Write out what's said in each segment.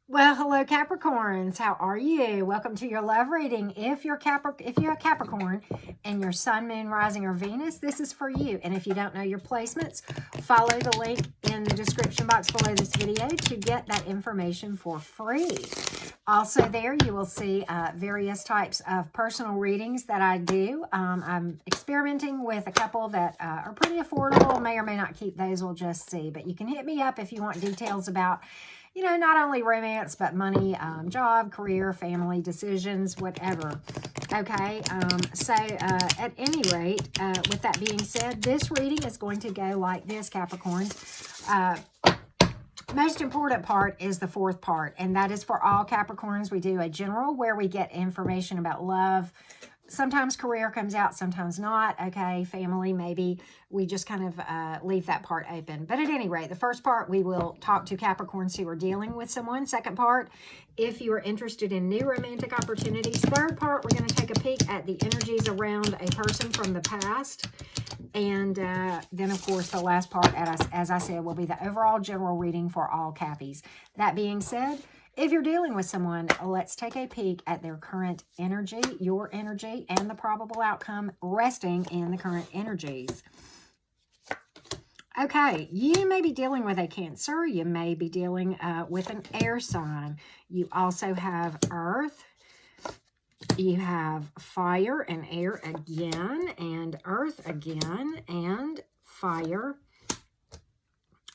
Well, hello Capricorns. How are you? Welcome to your love reading. If you're a Capricorn and your sun, moon, rising, or Venus, this is for you. And if you don't know your placements, follow the link in the description box below this video to get that information for free. Also there you will see various types of personal readings that I do. I'm experimenting with a couple that are pretty affordable. May or may not keep those. We'll just see. But you can hit me up if you want details about not only romance, but money, job, career, family, decisions, whatever. Okay, so at any rate, with that being said, this reading is going to go like this, Capricorns. Most important part is the fourth part, and that is for all Capricorns. We do a general where we get information about love. Sometimes career comes out, sometimes not. Okay, family, maybe we just kind of leave that part open. But at any rate, the first part, we will talk to Capricorns who are dealing with someone. Second part, if you are interested in new romantic opportunities. Third part, we're going to take a peek at the energies around a person from the past. And then, of course, the last part, as I said, will be the overall general reading for all Cappies. That being said, if you're dealing with someone, let's take a peek at their current energy, your energy, and the probable outcome resting in the current energies. Okay, you may be dealing with a Cancer. You may be dealing with an air sign. You also have Earth. You have fire and air again, and earth again, and fire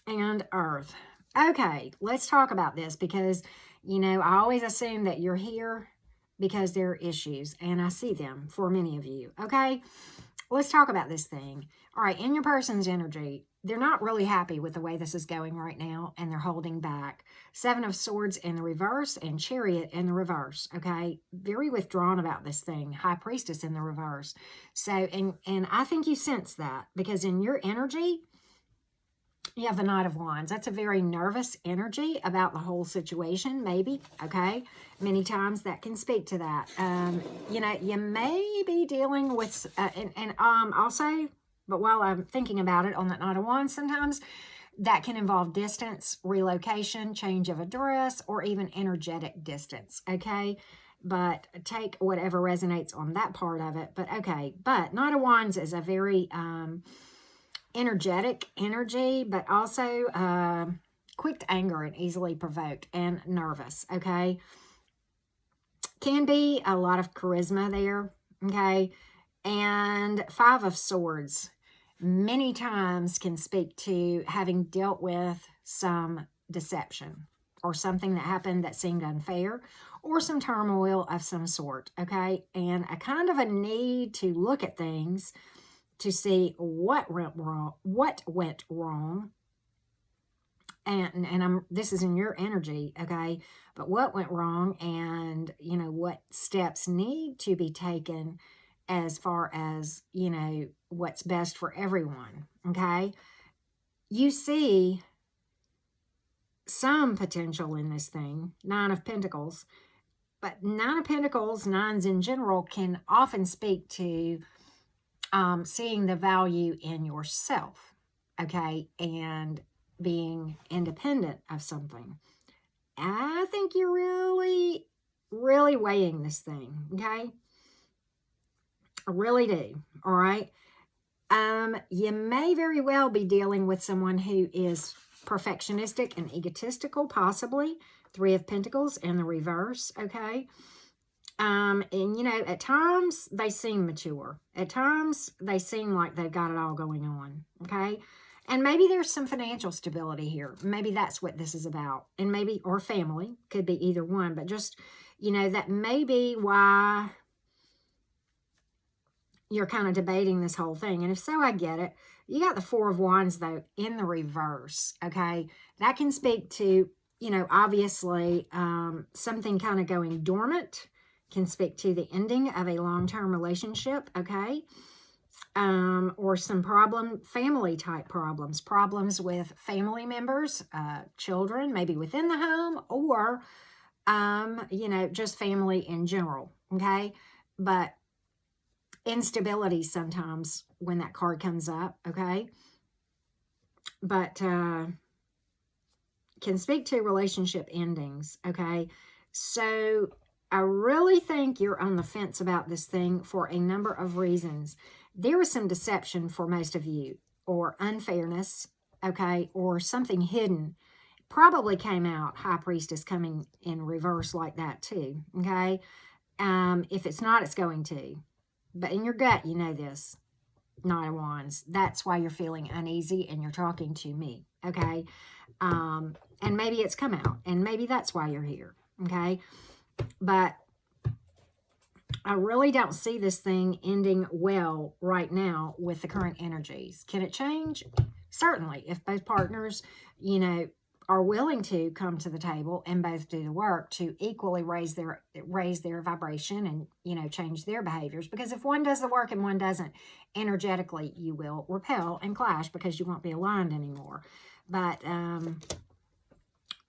and earth. Okay, let's talk about this because, I always assume that you're here because there are issues, and I see them for many of you. Okay, let's talk about this thing. All right, in your person's energy, they're not really happy with the way this is going right now, and they're holding back. Seven of Swords in the reverse and Chariot in the reverse, okay? Very withdrawn about this thing. High Priestess in the reverse. So, and I think you sense that because in your energy, you have the Knight of Wands. That's a very nervous energy about the whole situation, maybe, okay? Many times that can speak to that. You may be dealing with, also, but while I'm thinking about it on that Knight of Wands, sometimes that can involve distance, relocation, change of address, or even energetic distance, okay? But take whatever resonates on that part of it. But okay, but Knight of Wands is a very energetic energy, but also quick to anger and easily provoked and nervous, okay? Can be a lot of charisma there, okay? And Five of Swords many times can speak to having dealt with some deception or something that happened that seemed unfair or some turmoil of some sort, okay? And a kind of a need to look at things to see what went wrong. And this is in your energy, okay? But what went wrong and, what steps need to be taken as far as, what's best for everyone, okay? You see some potential in this thing, Nine of Pentacles, but Nine of Pentacles, nines in general, can often speak to seeing the value in yourself, okay, and being independent of something. I think you're really, really weighing this thing, okay? I really do, all right? You may very well be dealing with someone who is perfectionistic and egotistical, possibly. Three of Pentacles in the reverse, okay? And, at times they seem mature. At times they seem like they've got it all going on, okay? And maybe there's some financial stability here. Maybe that's what this is about. And maybe, or family, could be either one. But just, that may be why you're kind of debating this whole thing. And if so, I get it. You got the Four of Wands, though, in the reverse, okay? That can speak to, obviously something kind of going dormant. Can speak to the ending of a long-term relationship, okay? Or some family type problems with family members, children, maybe within the home, or, just family in general, okay? But instability sometimes when that card comes up, okay? But can speak to relationship endings, okay? So I really think you're on the fence about this thing for a number of reasons. There is some deception for most of you, or unfairness, okay, or something hidden. Probably came out, High Priestess coming in reverse like that too, okay? If it's not, it's going to. But in your gut, you know this. Nine of Wands. That's why you're feeling uneasy and you're talking to me, okay? And maybe it's come out, and maybe that's why you're here, okay? But I really don't see this thing ending well right now with the current energies. Can it change? Certainly, if both partners, you know, are willing to come to the table and both do the work to equally raise their vibration and, you know, change their behaviors. Because if one does the work and one doesn't, energetically you will repel and clash because you won't be aligned anymore. But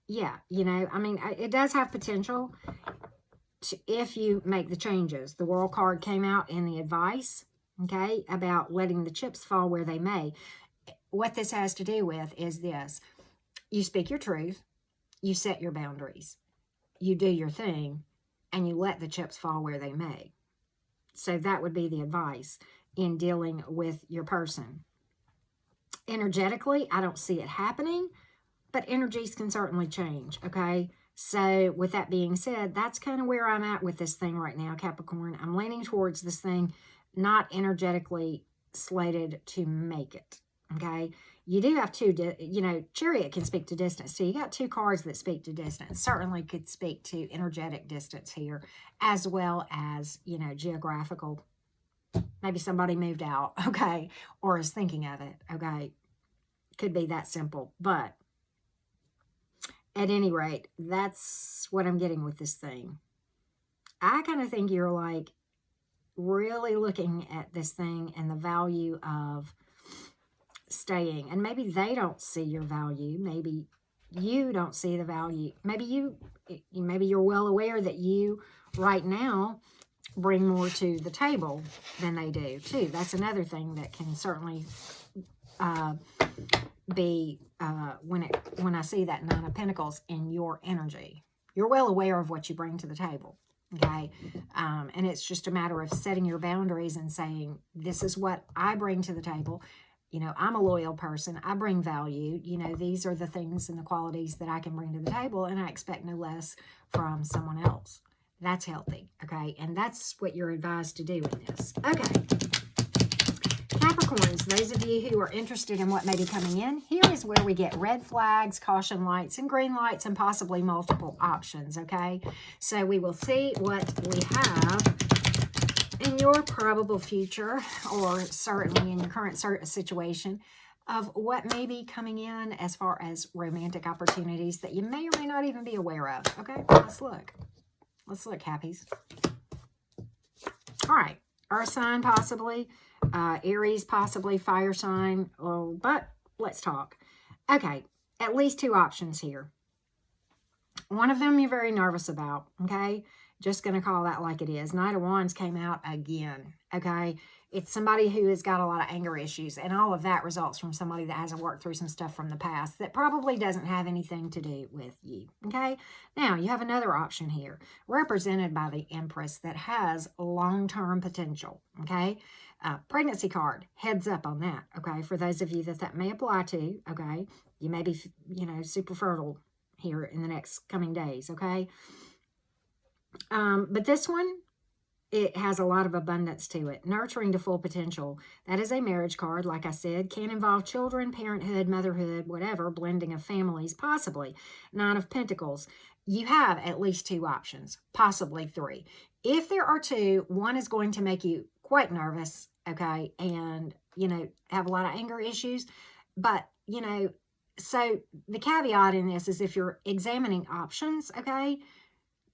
yeah, you know, I mean, it does have potential if you make the changes. The World card came out in the advice, okay, about letting the chips fall where they may. What this has to do with is this. You speak your truth, you set your boundaries, you do your thing, and you let the chips fall where they may. So that would be the advice in dealing with your person. Energetically, I don't see it happening, but energies can certainly change, okay? So with that being said, that's kind of where I'm at with this thing right now, Capricorn. I'm leaning towards this thing not energetically slated to make it, okay? You do have two, you know, Chariot can speak to distance. So you got two cards that speak to distance. Certainly could speak to energetic distance here, as well as, you know, geographical. Maybe somebody moved out, okay, or is thinking of it, okay? Could be that simple. But at any rate, that's what I'm getting with this thing. I kind of think you're like really looking at this thing and the value of staying, and maybe they don't see your value. Maybe you don't see the value. Maybe you're well aware that you right now bring more to the table than they do too. That's another thing that can certainly be when I see that Nine of Pentacles in your energy. You're well aware of what you bring to the table, okay? And it's just a matter of setting your boundaries and saying, this is what I bring to the table. You know, I'm a loyal person. I bring value. You know, these are the things and the qualities that I can bring to the table, and I expect no less from someone else. That's healthy, okay? And that's what you're advised to do in this. Okay. Capricorns, those of you who are interested in what may be coming in, here is where we get red flags, caution lights, and green lights, and possibly multiple options, okay? So we will see what we have in your probable future, or certainly in your current situation, of what may be coming in as far as romantic opportunities that you may or may not even be aware of. Okay, let's look. Let's look, Happies. All right, Earth sign possibly, Aries possibly, fire sign, but let's talk. Okay, at least two options here. One of them you're very nervous about, okay? Just going to call that like it is. Knight of Wands came out again, okay? It's somebody who has got a lot of anger issues, and all of that results from somebody that hasn't worked through some stuff from the past that probably doesn't have anything to do with you, okay? Now, you have another option here, represented by the Empress, that has long-term potential, okay? Pregnancy card, heads up on that, okay? For those of you that may apply to, okay? You may be, you know, super fertile here in the next coming days, okay? But this one, it has a lot of abundance to it. Nurturing to full potential. That is a marriage card, like I said. Can involve children, parenthood, motherhood, whatever, blending of families, possibly. Nine of Pentacles. You have at least two options, possibly three. If there are two, one is going to make you quite nervous, okay, and, you know, have a lot of anger issues. But, you know, so the caveat in this is if you're examining options, okay,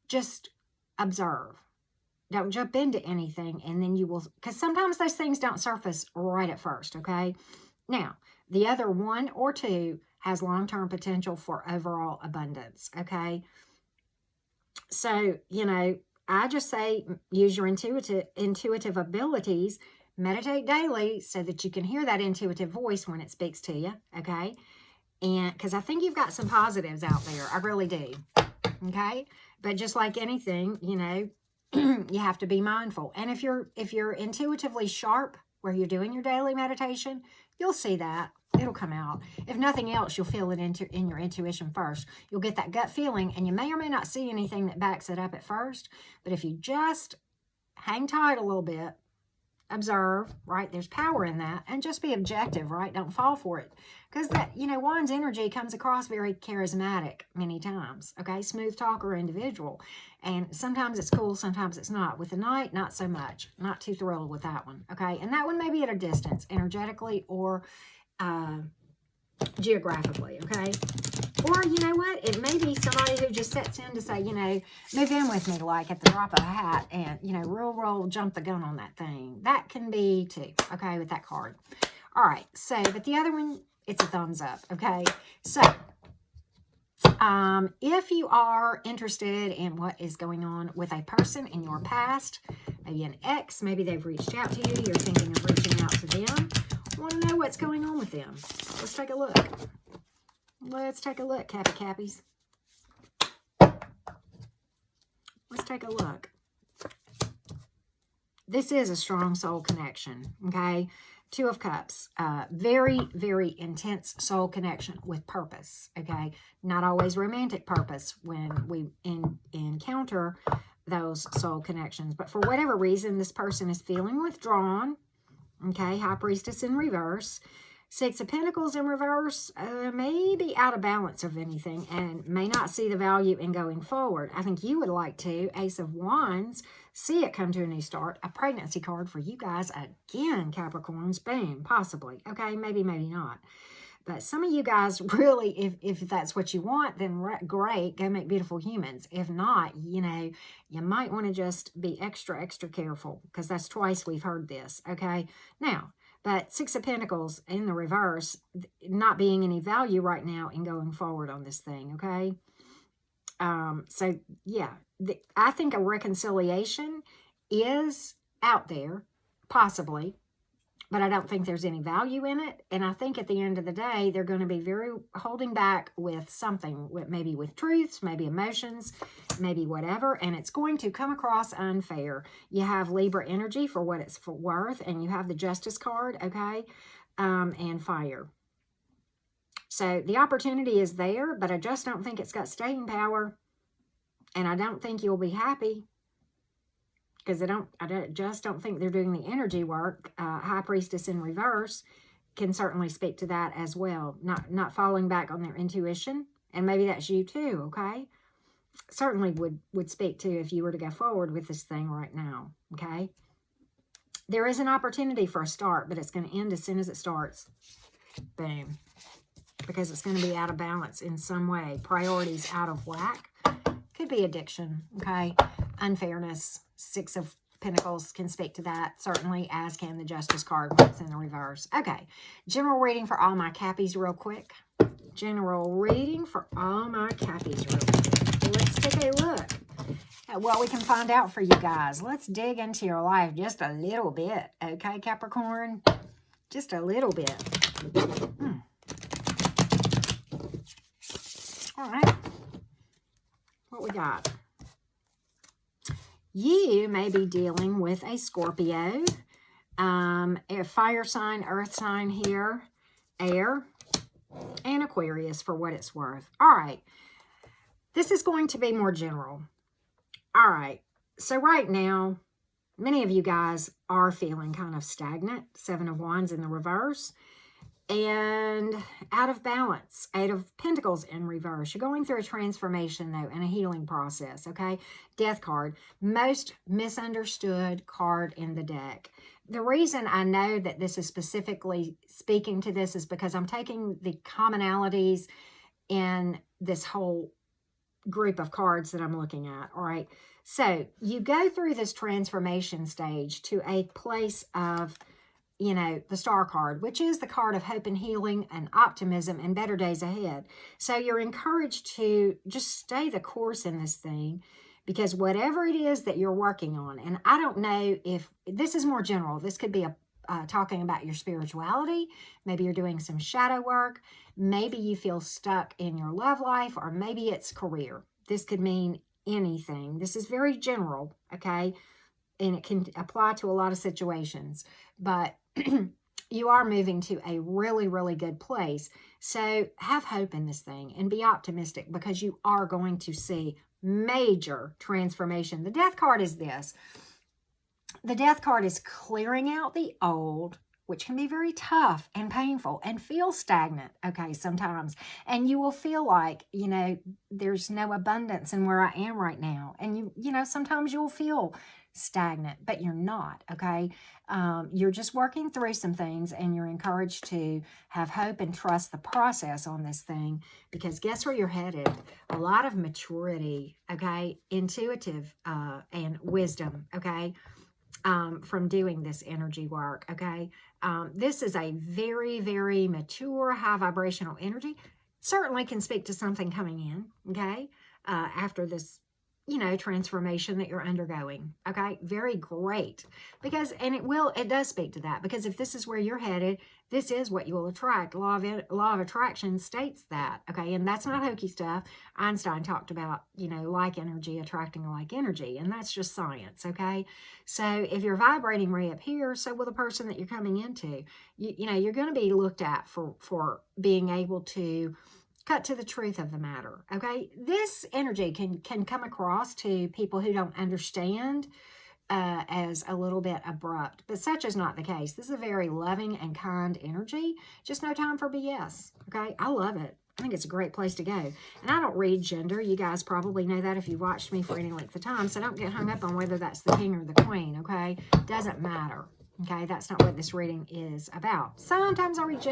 just observe. Don't jump into anything, and then you will, because sometimes those things don't surface right at first, okay? Now, the other one or two has long-term potential for overall abundance, okay? So, you know, I just say use your intuitive abilities, meditate daily so that you can hear that intuitive voice when it speaks to you, okay? And because I think you've got some positives out there. I really do. Okay. But just like anything, you know, you have to be mindful. And if you're intuitively sharp where you're doing your daily meditation, you'll see that. It'll come out. If nothing else, you'll feel it in your intuition first. You'll get that gut feeling, and you may or may not see anything that backs it up at first. But if you just hang tight a little bit, observe, right? There's power in that. And just be objective, right? Don't fall for it. Because that, you know, Juan's energy comes across very charismatic many times, okay? Smooth talker individual. And sometimes it's cool, sometimes it's not. With the Knight, not so much. Not too thrilled with that one, okay? And that one may be at a distance, energetically or geographically, okay? Or, you know what? It may be somebody who just sets in to say, you know, move in with me, like at the drop of a hat, and, you know, roll, jump the gun on that thing. That can be too, okay, with that card. All right, so, but the other one, it's a thumbs up, okay? So, if you are interested in what is going on with a person in your past, maybe an ex, maybe they've reached out to you, you're thinking of reaching out to them, want to know what's going on with them. Let's take a look. Let's take a look, Cappies. Let's take a look. This is a strong soul connection, okay? Two of Cups. Very, very intense soul connection with purpose, okay? Not always romantic purpose when we encounter those soul connections. But for whatever reason, this person is feeling withdrawn, okay? High Priestess in reverse. Six of Pentacles in reverse, may be out of balance of anything and may not see the value in going forward. I think you would like to. Ace of Wands, see it come to a new start. A pregnancy card for you guys again, Capricorns. Boom, possibly. Okay, maybe, maybe not. But some of you guys really, if that's what you want, then great, go make beautiful humans. If not, you know, you might want to just be extra, extra careful because that's twice we've heard this, okay? Now, but Six of Pentacles in the reverse, not being any value right now in going forward on this thing, okay? So, yeah, I think a reconciliation is out there, possibly, but I don't think there's any value in it. And I think at the end of the day, they're going to be very holding back with something, maybe with truths, maybe emotions, maybe whatever. And it's going to come across unfair. You have Libra energy for what it's worth, and you have the Justice card, okay, and Fire. So the opportunity is there, but I just don't think it's got staying power. And I don't think you'll be happy. Because I just don't think they're doing the energy work. High Priestess in reverse can certainly speak to that as well. Not falling back on their intuition. And maybe that's you too, okay? Certainly would speak to if you were to go forward with this thing right now, okay? There is an opportunity for a start, but it's going to end as soon as it starts. Boom. Because it's going to be out of balance in some way. Priorities out of whack. Could be addiction, okay? Unfairness. Six of Pentacles can speak to that, certainly, as can the Justice card when it's in the reverse. Okay, general reading for all my Cappies real quick. General reading for all my Cappies real quick. Let's take a look at what we can find out for you guys. Let's dig into your life just a little bit, okay, Capricorn? Just a little bit. All right. What we got? You may be dealing with a Scorpio, a fire sign, earth sign here, air, and Aquarius for what it's worth. All right. This is going to be more general. All right. So right now, many of you guys are feeling kind of stagnant. Seven of Wands in the reverse. And out of balance. Eight of Pentacles in reverse. You're going through a transformation, though, and a healing process, okay? Death card. Most misunderstood card in the deck. The reason I know that this is specifically speaking to this is because I'm taking the commonalities in this whole group of cards that I'm looking at, all right? So you go through this transformation stage to a place of, you know, the Star card, which is the card of hope and healing and optimism and better days ahead. So you're encouraged to just stay the course in this thing because whatever it is that you're working on, and I don't know if this is more general, this could be a talking about your spirituality. Maybe you're doing some shadow work. Maybe you feel stuck in your love life, or maybe it's career. This could mean anything. This is very general, okay? And it can apply to a lot of situations. But you are moving to a really, really good place. So have hope in this thing and be optimistic, because you are going to see major transformation. The Death card is this. The Death card is clearing out the old, which can be very tough and painful and feel stagnant, okay, sometimes. And you will feel like, you know, there's no abundance in where I am right now. And, you know, sometimes you'll feel stagnant, but you're not, okay? You're just working through some things, and you're encouraged to have hope and trust the process on this thing, because guess where you're headed? A lot of maturity, okay? Intuitive and wisdom, okay? From doing this energy work, okay? This is a very, very mature, high vibrational energy. Certainly can speak to something coming in, okay? After this, you know, transformation that you're undergoing, okay? Very great. Because, and it does speak to that, because if this is where you're headed, this is what you will attract. Law of attraction states that, okay? And that's not hokey stuff. Einstein talked about, you know, like energy attracting like energy, and that's just science, okay? So if you're vibrating way up here, so will the person that you're coming into. You know, you're going to be looked at for being able to cut to the truth of the matter, okay? This energy can come across to people who don't understand as a little bit abrupt, but such is not the case. This is a very loving and kind energy. Just no time for BS, okay? I love it. I think it's a great place to go. And I don't read gender. You guys probably know that if you've watched me for any length of time, so don't get hung up on whether that's the king or the queen, okay? Doesn't matter. Okay, that's not what this reading is about. Sometimes I read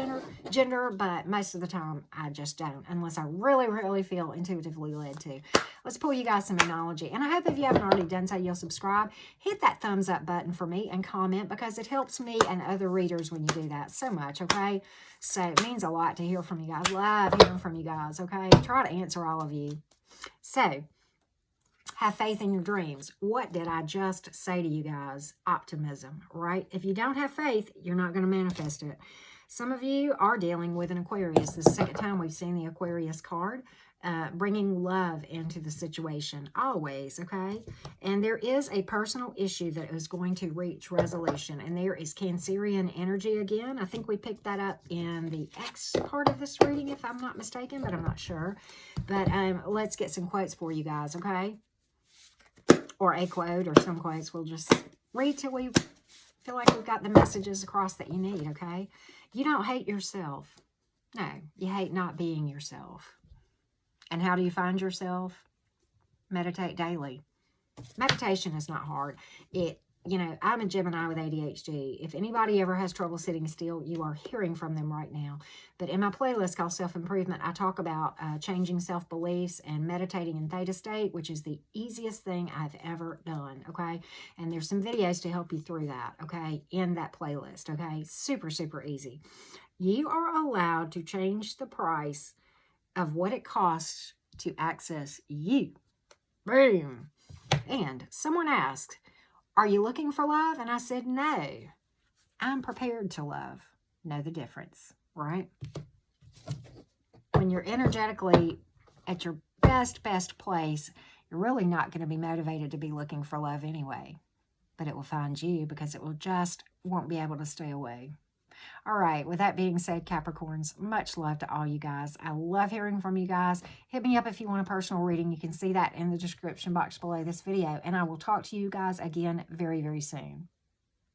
gender, but most of the time I just don't, unless I really, really feel intuitively led to. Let's pull you guys some analogy. And I hope if you haven't already done so, you'll subscribe. Hit that thumbs up button for me and comment, because it helps me and other readers when you do that so much, okay? So it means a lot to hear from you guys. Love hearing from you guys, okay? Try to answer all of you. So, have faith in your dreams. What did I just say to you guys? Optimism, right? If you don't have faith, you're not going to manifest it. Some of you are dealing with an Aquarius. This is the second time we've seen the Aquarius card, bringing love into the situation, always, okay? And there is a personal issue that is going to reach resolution, and there is Cancerian energy again. I think we picked that up in the X part of this reading, if I'm not mistaken, but I'm not sure. But let's get some quotes for you guys, okay? Or a quote, or some quotes. We'll just read till we feel like we've got the messages across that you need, okay? You don't hate yourself. No, you hate not being yourself. And how do you find yourself? Meditate daily. Meditation is not hard. You know, I'm a Gemini with ADHD. If anybody ever has trouble sitting still, you are hearing from them right now. But in my playlist called Self-Improvement, I talk about changing self-beliefs and meditating in theta state, which is the easiest thing I've ever done, okay? And there's some videos to help you through that, okay, in that playlist, okay? Super, super easy. You are allowed to change the price of what it costs to access you. Boom. And someone asked, are you looking for love? And I said, no, I'm prepared to love. Know the difference, right? When you're energetically at your best place, you're really not going to be motivated to be looking for love anyway. But it will find you, because it won't be able to stay away. All right, with that being said, Capricorns, much love to all you guys. I love hearing from you guys. Hit me up if you want a personal reading. You can see that in the description box below this video. And I will talk to you guys again very, very soon.